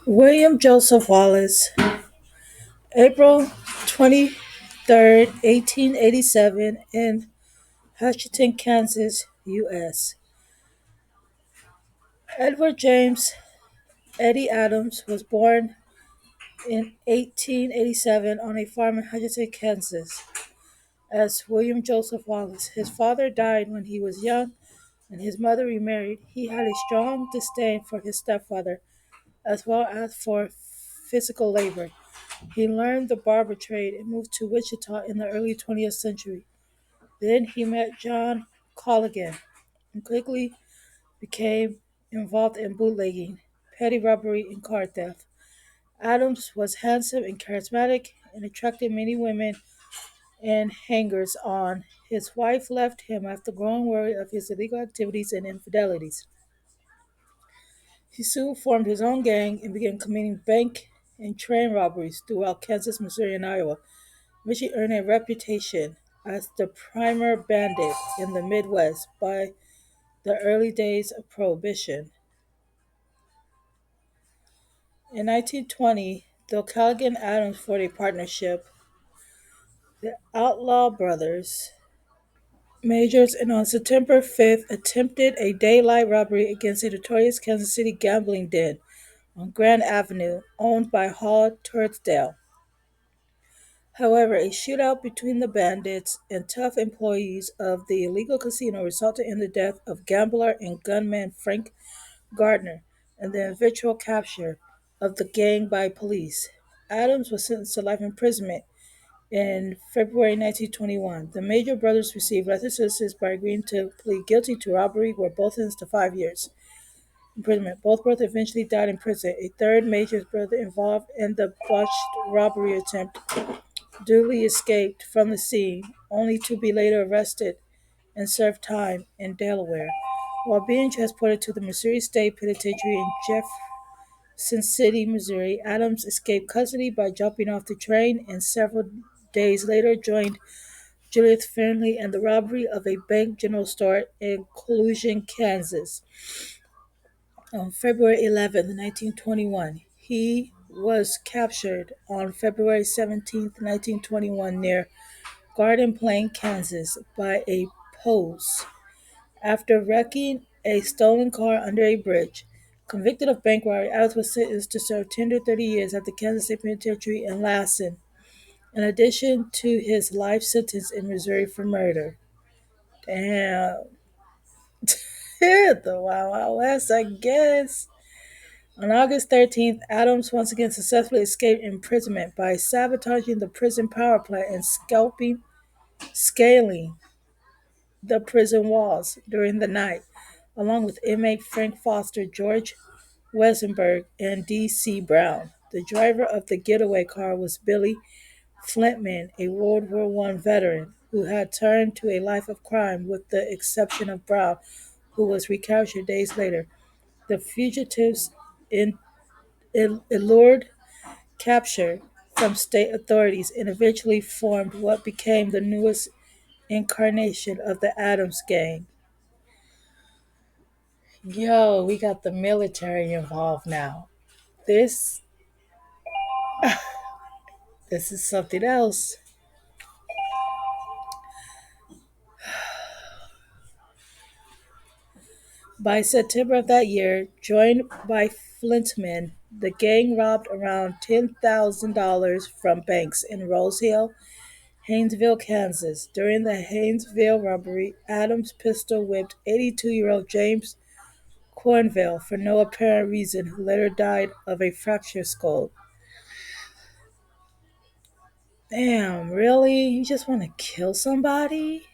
William Joseph Wallace, April 23rd, 1887, in Hutchinson, Kansas, U.S. Edward James Eddie Adams was born in 1887 on a farm in Hutchinson, Kansas, as William Joseph Wallace. His father died when he was young, and his mother remarried. He had a strong disdain for his stepfather, as well as for physical labor. He learned the barber trade and moved to Wichita in the early 20th century. Then he met John Colligan and quickly became involved in bootlegging, petty robbery, and car theft. Adams was handsome and charismatic and attracted many women and hangers on. His wife left him after growing worried of his illegal activities and infidelities. He soon formed his own gang and began committing bank and train robberies throughout Kansas, Missouri, and Iowa, which he earned a reputation as the primer bandit in the Midwest by the early days of Prohibition. In 1920, the Callaghan Adams formed a partnership, the Outlaw Brothers Majors, and on September 5th attempted a daylight robbery against a notorious Kansas City gambling den on Grand Avenue, owned by Hall Tortsdale. However, a shootout between the bandits and tough employees of the illegal casino resulted in the death of gambler and gunman Frank Gardner and the eventual capture of the gang by police. Adams was sentenced to life imprisonment in February 1921. The Major brothers received lesser sentences by agreeing to plead guilty to robbery, were both sentenced to 5 years imprisonment. Both brothers eventually died in prison. A third Major's brother involved in the botched robbery attempt duly escaped from the scene, only to be later arrested and served time in Delaware. While being transported to the Missouri State Penitentiary in Jefferson City, Missouri, Adams escaped custody by jumping off the train and several days later joined Julius Finley in the robbery of a bank general store in Colusion, Kansas. On February 11, 1921, he was captured on February 17, 1921, near Garden Plain, Kansas, by a posse after wrecking a stolen car under a bridge. Convicted of bank robbery, Adams was sentenced to serve 10 to 30 years at the Kansas State Penitentiary in Lassen, in addition to his life sentence in Missouri for murder. Damn. The Wild Wild West, I guess. On August 13th, Adams once again successfully escaped imprisonment by sabotaging the prison power plant and scaling the prison walls during the night, along with inmate Frank Foster, George Wesenberg, and D.C. Brown. The driver of the getaway car was Billy Flintman, a World War One veteran who had turned to a life of crime, with the exception of Brown, who was recaptured days later. The fugitives allured capture from state authorities and eventually formed what became the newest incarnation of the Adams Gang. Yo, we got the military involved now. This this is something else. By September of that year, joined by Flintman, the gang robbed around $10,000 from banks in Rose Hill, Haynesville, Kansas. During the Haynesville robbery, Adams pistol whipped 82-year-old James Cornville for no apparent reason, who later died of a fractured skull. Damn, really? You just want to kill somebody?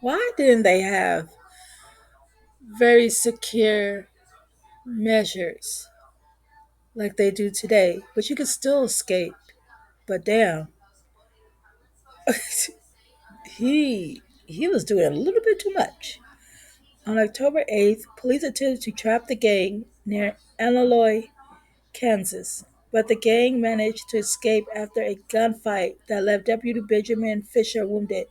Why didn't they have very secure measures like they do today? But you can still escape. But damn, he was doing a little bit too much. On October 8th, police attempted to trap the gang near Eloy, Kansas, but the gang managed to escape after a gunfight that left Deputy Benjamin Fisher wounded.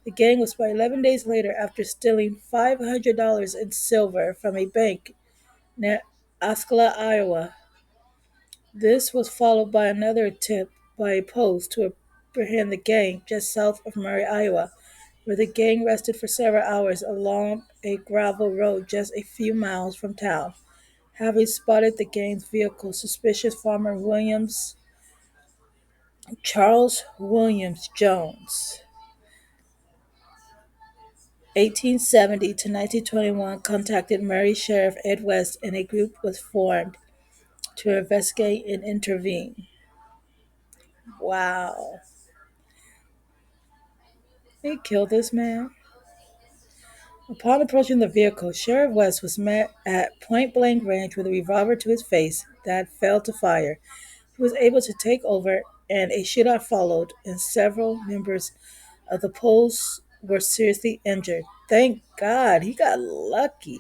The gang was by 11 days later after stealing $500 in silver from a bank near Osceola, Iowa. This was followed by another attempt by a post to apprehend the gang just south of Murray, Iowa, where the gang rested for several hours along a gravel road just a few miles from town. Having spotted the gang's vehicle, suspicious farmer Williams Charles Williams Jones, 1870 to 1921, contacted Murray Sheriff Ed West, and a group was formed to investigate and intervene. Wow. They killed this man. Upon approaching the vehicle, Sheriff West was met at point blank range with a revolver to his face that failed to fire. He was able to take over, and a shootout followed, and several members of the Poles were seriously injured. Thank God, he got lucky.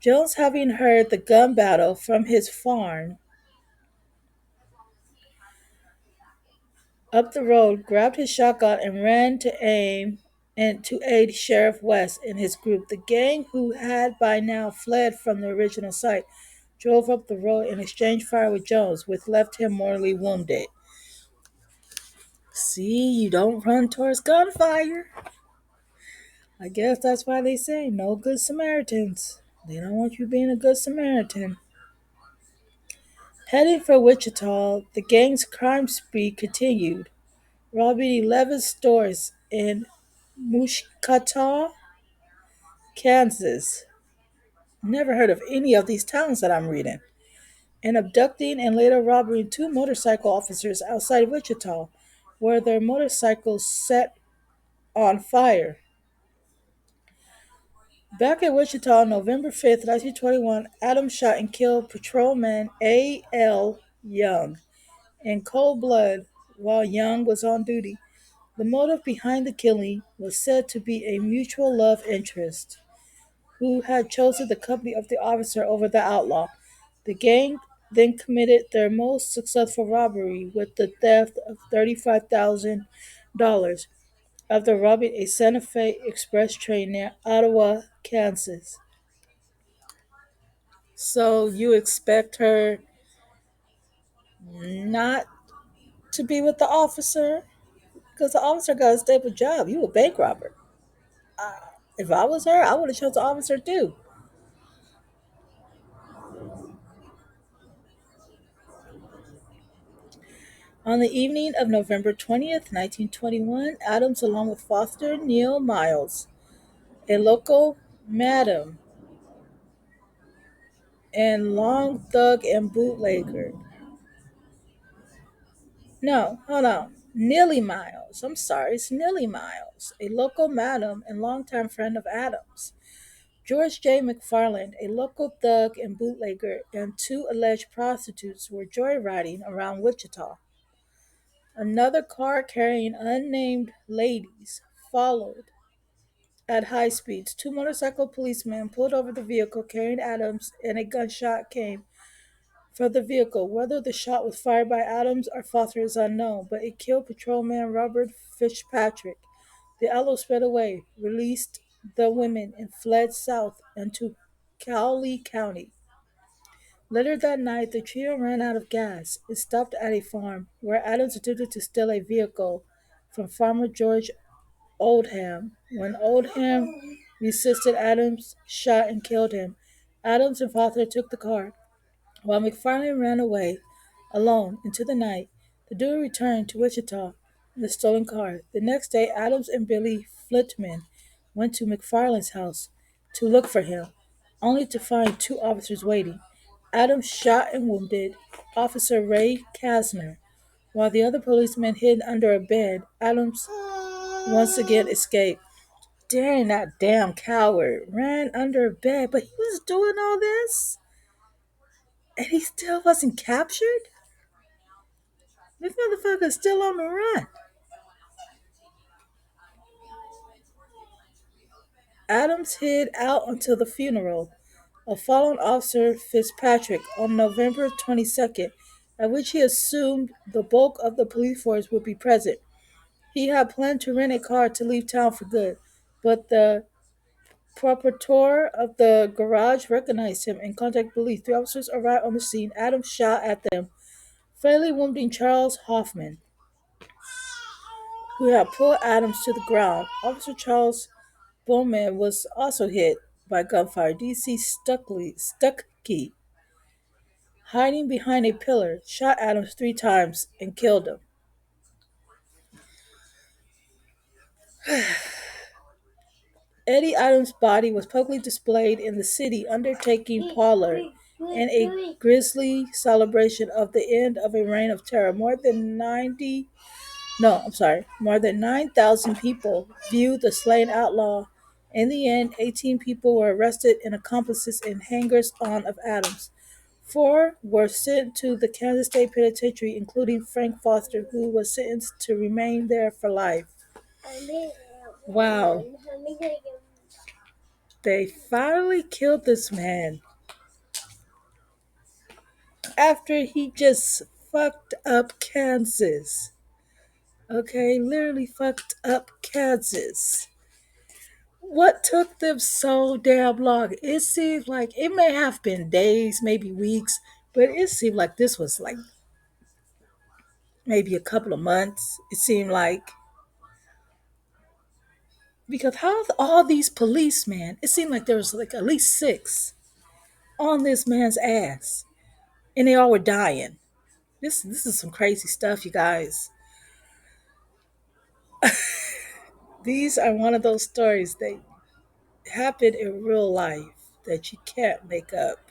Jones, having heard the gun battle from his farm up the road, grabbed his shotgun and ran to aim and to aid Sheriff West and his group. The gang, who had by now fled from the original site, drove up the road and exchanged fire with Jones, which left him mortally wounded. See, you don't run towards gunfire. I guess that's why they say no good Samaritans. They don't want you being a good Samaritan. Heading for Wichita, the gang's crime spree continued, robbing 11 stores in Mushkataw, Kansas. Never heard of any of these towns that I'm reading. And abducting and later robbing two motorcycle officers outside Wichita, where their motorcycles set on fire. Back at Wichita on November 5th, 1921, Adams shot and killed patrolman A.L. Young in cold blood while Young was on duty. The motive behind the killing was said to be a mutual love interest who had chosen the company of the officer over the outlaw. The gang then committed their most successful robbery with the theft of $35,000 after robbing a Santa Fe Express train near Ottawa, Kansas. So you expect her not to be with the officer? Because the officer got a stable job. You a bank robber. If I was her, I would have chose the officer too. On the evening of November 20th, 1921, Adams, along with Foster Neil Miles, a local madam and long thug and bootlegger. No, hold on. Neely Miles. I'm sorry, it's Neely Miles, a local madam and longtime friend of Adams. George J. McFarland, a local thug and bootlegger, and two alleged prostitutes were joyriding around Wichita. Another car carrying unnamed ladies followed at high speeds. Two motorcycle policemen pulled over the vehicle carrying Adams, and a gunshot came from the vehicle. Whether the shot was fired by Adams or Foster is unknown, but it killed patrolman Robert Fitzpatrick. The outlaw sped away, released the women, and fled south into Cowley County. Later that night, the trio ran out of gas and stopped at a farm where Adams attempted to steal a vehicle from farmer George Oldham. When Oldham resisted, Adams shot and killed him. Adams and Foster took the car, while McFarland ran away alone into the night. The duo returned to Wichita in the stolen car. The next day, Adams and Billy Flitman went to McFarland's house to look for him, only to find two officers waiting. Adams shot and wounded Officer Ray Kasner, while the other policeman hid under a bed. Adams once again escaped. Dang, that damn coward ran under a bed, but he was doing all this and he still wasn't captured? This motherfucker's still on the run. Adams hid out until the funeral of fallen officer Fitzpatrick on November 22nd, at which he assumed the bulk of the police force would be present. He had planned to rent a car to leave town for good, but the proprietor of the garage recognized him and contacted police. Three officers arrived on the scene. Adams shot at them, fatally wounding Charles Hoffman, who had pulled Adams to the ground. Officer Charles Bowman was also hit by gunfire. DC Stuckey, hiding behind a pillar, shot Adams 3 times and killed him. Eddie Adams' body was publicly displayed in the city undertaking parlor in a grisly celebration of the end of a reign of terror. More than 9,000 people viewed the slain outlaw. In the end, 18 people were arrested and accomplices and hangers on of Adams. 4 were sent to the Kansas State Penitentiary, including Frank Foster, who was sentenced to remain there for life. Wow. They finally killed this man after he just fucked up Kansas. Okay, literally fucked up Kansas. What took them so damn long? It seemed like it may have been days, maybe weeks, but it seemed like this was like maybe a couple of months. It seemed like because how all these policemen? It seemed like there was like at least 6 on this man's ass, and they all were dying. This is some crazy stuff, you guys. These are one of those stories that happen in real life that you can't make up.